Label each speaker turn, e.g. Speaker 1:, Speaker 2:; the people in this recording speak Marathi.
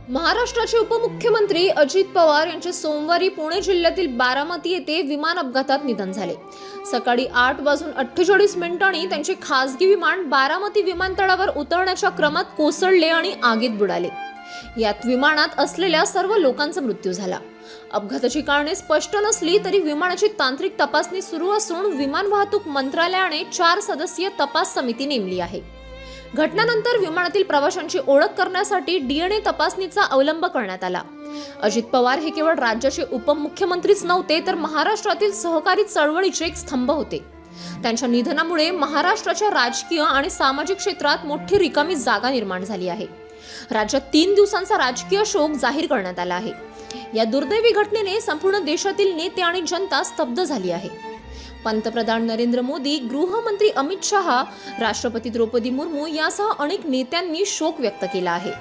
Speaker 1: महाराष्ट्राचे उपमुख्यमंत्री अजित पवार यांचे सोमवारी पुणे जिल्ह्यातील बारामती येथे विमान अपघातात निधन झाले। सकाळी 8:48 त्यांचे खासगी विमान बारामती विमानतळावर उतरण्याच्या क्रमात कोसळले आणि आगीत बुडाले। यात विमानात असलेल्या सर्व लोकांचा मृत्यू झाला। अपघाताची कारणे स्पष्ट नसली तरी विमानाची तांत्रिक तपासणी सुरू असून विमान वाहतूक मंत्रालयाने 4 सदस्यीय तपास समिती नेमली आहे। घटनेनंतर विमानातील प्रवाशांची ओळख करण्यासाठी डीएनए तपासणीचा अवलंब करण्यात आला। अजित पवार हे केवळ राज्याचे उपमुख्यमंत्रीच नव्हते तर महाराष्ट्रातील सहकारी चळवळीचे एक स्तंभ होते। त्यांच्या निधनामुळे महाराष्ट्राच्या राजकीय आणि सामाजिक क्षेत्रात मोठी रिकामी जागा निर्माण झाली आहे। राज्यात 3 दिवसांचा राजकीय शोक जाहीर करण्यात आला आहे। या दुर्दैवी घटनेने संपूर्ण देशातील नेते आणि जनता स्तब्ध झाली आहे। पंतप्रधान नरेंद्र मोदी, गृहमंत्री अमित शहा, राष्ट्रपती द्रौपदी मुर्मू यासह अनेक नेत्यांनी शोक व्यक्त केला आहे।